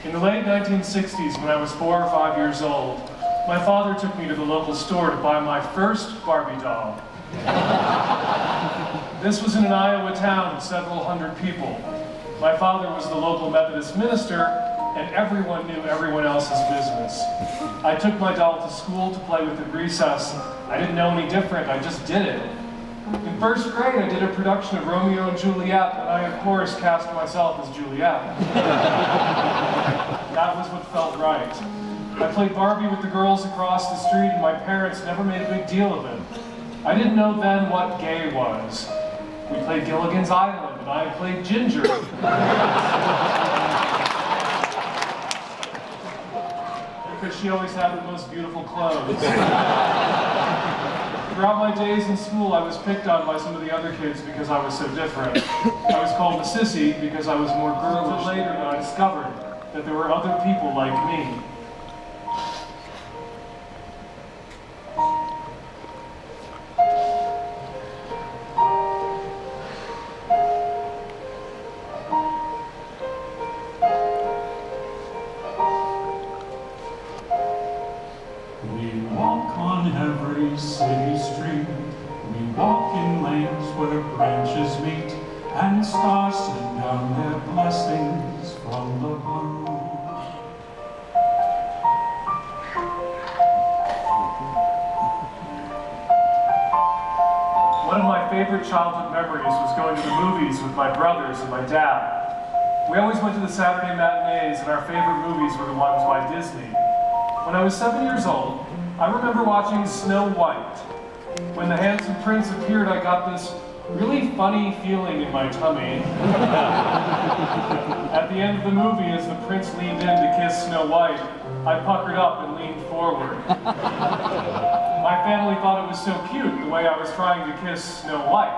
In the late 1960s, when I was 4 or 5 years old, my father took me to the local store to buy my first Barbie doll. This was in an Iowa town of several hundred people. My father was the local Methodist minister, and everyone knew everyone else's business. I took my doll to school to play with at recess. I didn't know any different, I just did it. In first grade, I did a production of Romeo and Juliet, and I, of course, cast myself as Juliet. That was what felt right. I played Barbie with the girls across the street, and my parents never made a big deal of it. I didn't know then what gay was. We played Gilligan's Island, and I played Ginger. Because she always had the most beautiful clothes. Throughout my days in school, I was picked on by some of the other kids because I was so different. I was called a sissy because I was more girlish. Later, I discovered that there were other people like me. City street, we walk in lanes where branches meet, and stars send down their blessings from the blue. One of my favorite childhood memories was going to the movies with my brothers and my dad. We always went to the Saturday matinees, and our favorite movies were the ones by Disney. When I was 7 years old, I remember watching Snow White. When the handsome prince appeared, I got this really funny feeling in my tummy. At the end of the movie, as the prince leaned in to kiss Snow White, I puckered up and leaned forward. My family thought it was so cute, the way I was trying to kiss Snow White.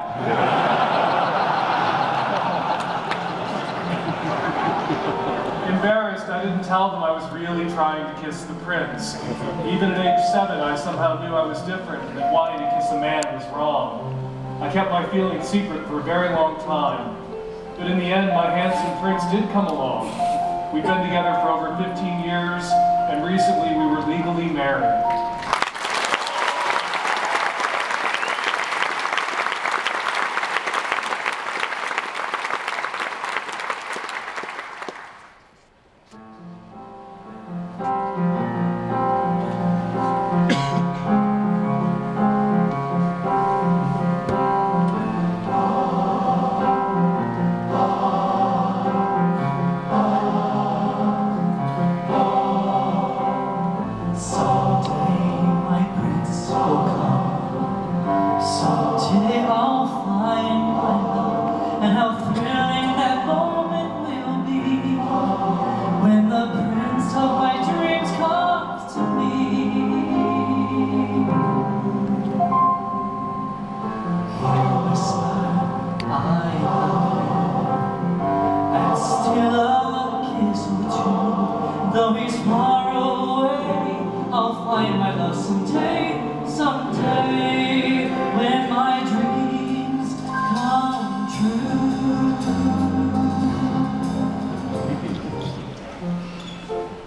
Embarrassed, I didn't tell them I was really trying to kiss the prince. Even at age 7, I somehow knew I was different and that wanting to kiss a man was wrong. I kept my feelings secret for a very long time. But in the end, my handsome prince did come along. We've been together for over 15 years, and recently we were legally married.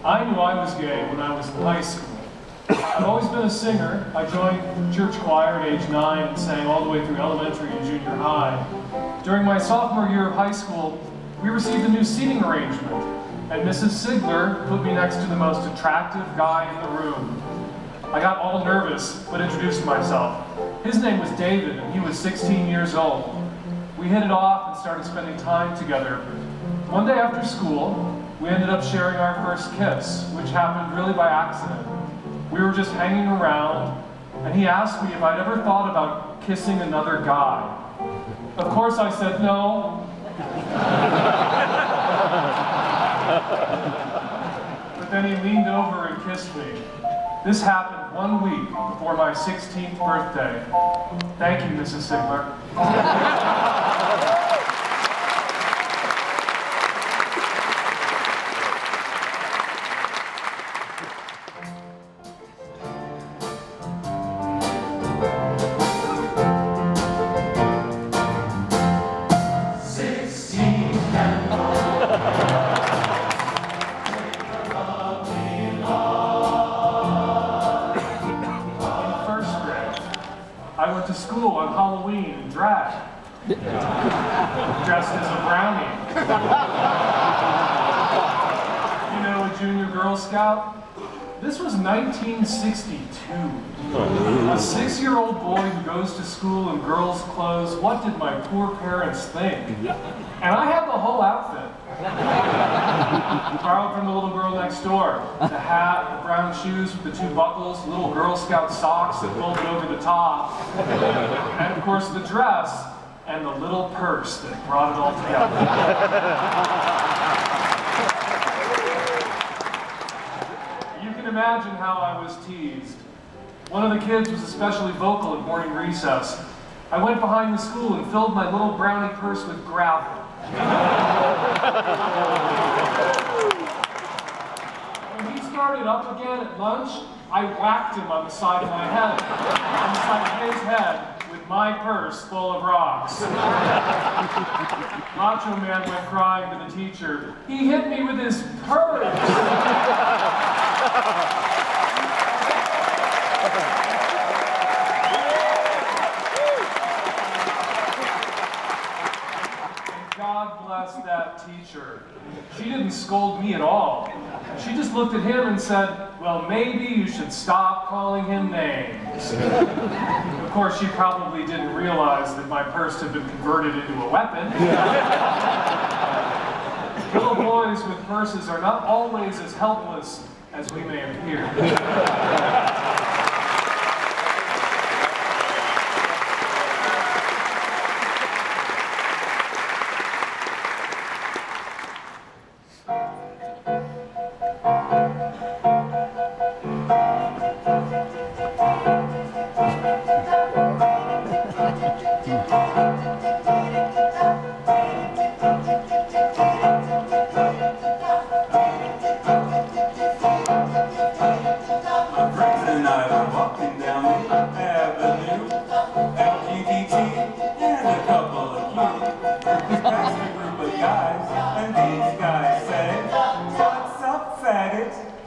I knew I was gay when I was in high school. I've always been a singer. I joined church choir at age 9 and sang all the way through elementary and junior high. During my sophomore year of high school, we received a new seating arrangement, and Mrs. Sigler put me next to the most attractive guy in the room. I got all nervous, but introduced myself. His name was David, and he was 16 years old. We hit it off and started spending time together. One day after school, we ended up sharing our first kiss, which happened really by accident. We were just hanging around, and he asked me if I'd ever thought about kissing another guy. Of course I said no. But then he leaned over and kissed me. This happened 1 week before my 16th birthday. Thank you, Mrs. Sigler. Halloween and drag, dressed as a brownie. You know, a junior Girl Scout? This was 1962. A 6-year-old boy who goes to school in girls' clothes. What did my poor parents think? And I had the whole outfit. Borrowed from the little girl next door. The hat, the brown shoes with the 2 buckles, little Girl Scout socks that folded over the top, and of course the dress and the little purse that brought it all together. You can imagine how I was teased. One of the kids was especially vocal at morning recess. I went behind the school and filled my little brownie purse with gravel. When he started up again at lunch, I whacked him on the side of my head, on the side of his head, with my purse full of rocks. Macho Man went crying to the teacher. He hit me with his purse. God bless that teacher. She didn't scold me at all. She just looked at him and said, well, maybe you should stop calling him names. Of course, she probably didn't realize that my purse had been converted into a weapon. Little boys with purses are not always as helpless as we may appear.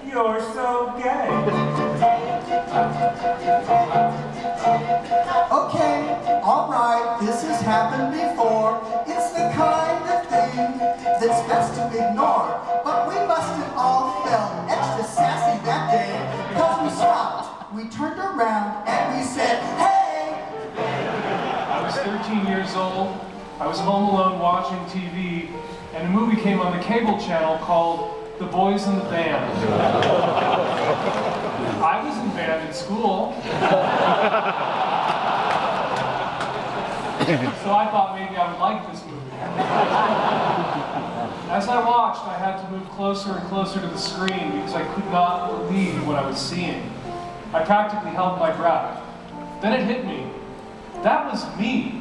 You're so gay. Okay, all right, this has happened before. It's the kind of thing that's best to ignore. But we must have all felt extra sassy that day, because we stopped, we turned around, and we said, hey! I was 13 years old. I was home alone watching TV, and a movie came on the cable channel called The Boys in the Band. I was in band in school. So I thought maybe I would like this movie. As I watched, I had to move closer and closer to the screen because I could not believe what I was seeing. I practically held my breath. Then it hit me. That was me.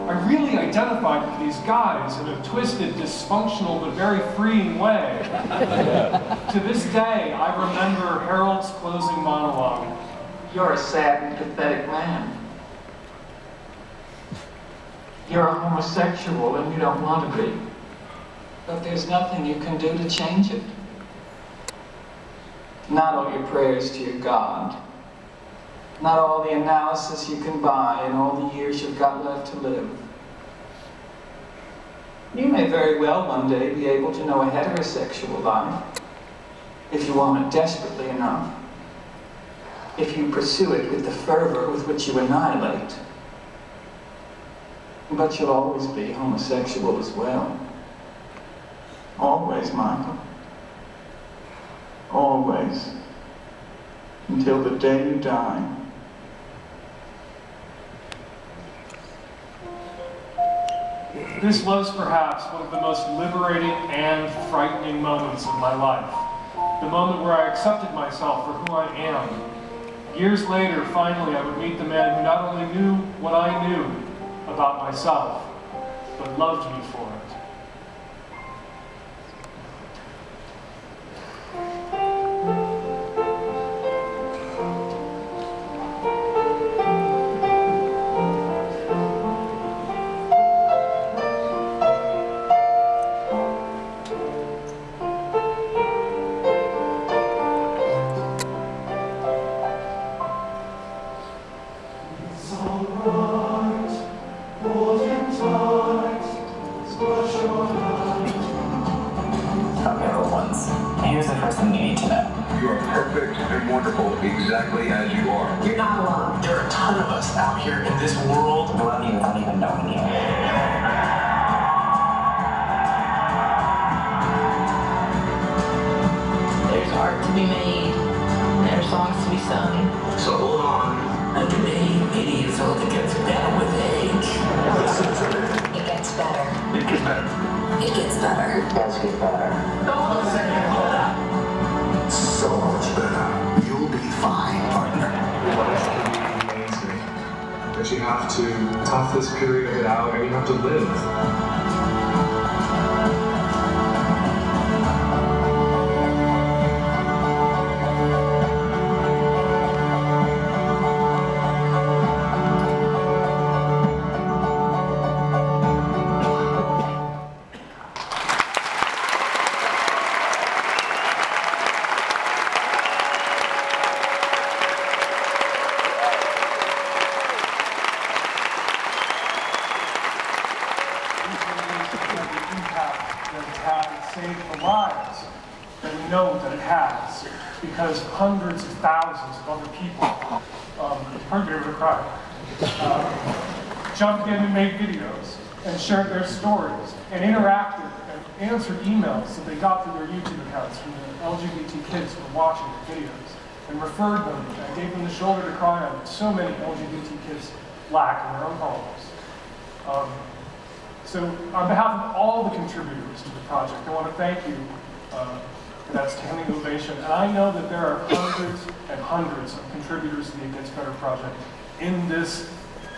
I really identified with these guys in a twisted, dysfunctional, but very freeing way. To this day, I remember Harold's closing monologue. You're a sad and pathetic man. You're a homosexual and you don't want to be. But there's nothing you can do to change it. Not all your prayers to your God. Not all the analysis you can buy and all the years you've got left to live. You may very well one day be able to know a heterosexual life, if you want it desperately enough, if you pursue it with the fervor with which you annihilate. But you'll always be homosexual as well. Always, Michael. Always. Until the day you die. This was perhaps one of the most liberating and frightening moments of my life. The moment where I accepted myself for who I am. Years later, finally, I would meet the man who not only knew what I knew about myself, but loved me for it. It's alright. here's the first thing you need to know. You are perfect and wonderful exactly as you are. You're not alone. There are a ton of us out here in this world who love you without even knowing you. There's art to be made. There are songs to be sung. So hold on. Underneath, it is all that gets better with age. Listen to me. It gets better. It gets better. It gets better. It does get better. Don't listen to Coda. So much better. You'll be fine, partner. It reminds me that you have to tough this period of it out and you have to live. Saved the lives that we know that it has, because hundreds of thousands of other people, pardon me, I'm gonna cry, jumped in and made videos and shared their stories and interacted and answered emails that they got through their YouTube accounts from the LGBT kids who were watching the videos and referred them and gave them the shoulder to cry on that so many LGBT kids lack in their own homes. So on behalf of all the contributors to the project, I want to thank you for that standing ovation. And I know that there are hundreds and hundreds of contributors to the It Gets Better project in this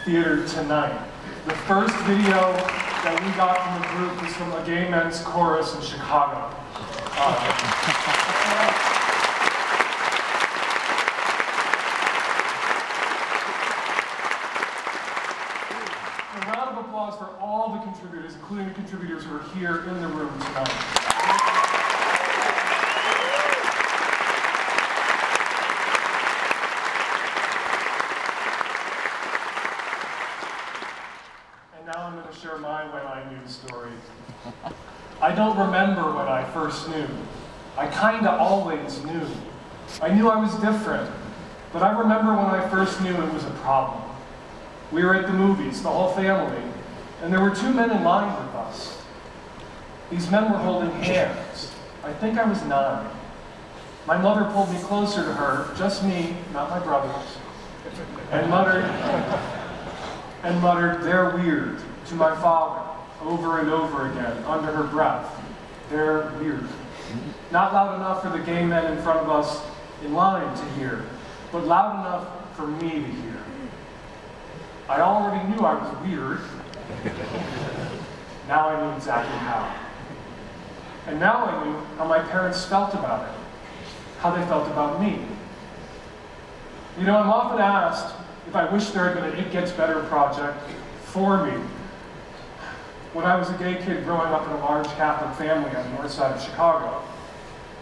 theater tonight. The first video that we got from the group was from a gay men's chorus in Chicago. A round of applause for all the contributors, including the contributors who are here in the room tonight. And now I'm going to share my when I knew story. I don't remember when I first knew. I kinda always knew. I knew I was different, but I remember when I first knew it was a problem. We were at the movies, the whole family, and there were two men in line with us. These men were holding hands. I think I was 9. My mother pulled me closer to her, just me, not my brothers, and muttered, "They're weird," to my father, over and over again, under her breath. "They're weird." Not loud enough for the gay men in front of us in line to hear, but loud enough for me to hear. I already knew I was weird. Now I knew exactly how. And now I knew how my parents felt about it, how they felt about me. You know, I'm often asked if I wish there had been an It Gets Better project for me. When I was a gay kid growing up in a large Catholic family on the north side of Chicago.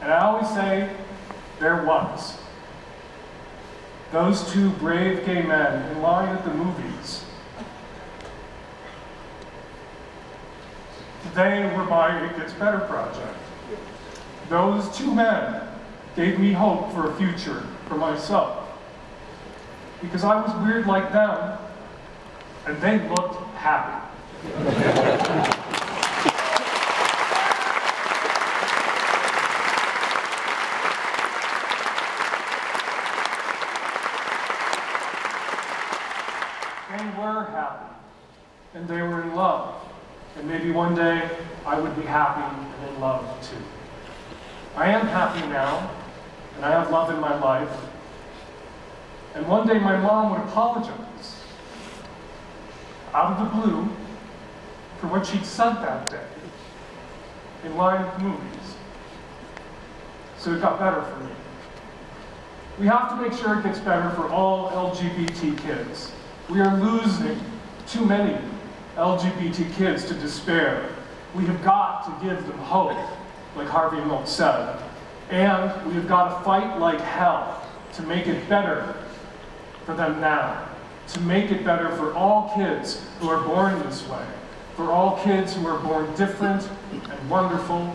And I always say, there was. Those two brave gay men in line at the movies. They were my It Gets Better project. Those two men gave me hope for a future for myself. Because I was weird like them, and they looked happy. They were happy, and they were in love, and maybe one day I would be happy and in love too. I am happy now, and I have love in my life, and one day my mom would apologize, out of the blue, for what she'd said that day, in line at the movies. So it got better for me. We have to make sure it gets better for all LGBT kids. We are losing too many LGBT kids to despair. We have got to give them hope, like Harvey Milk said. And we have got to fight like hell to make it better for them now. To make it better for all kids who are born this way. For all kids who are born different and wonderful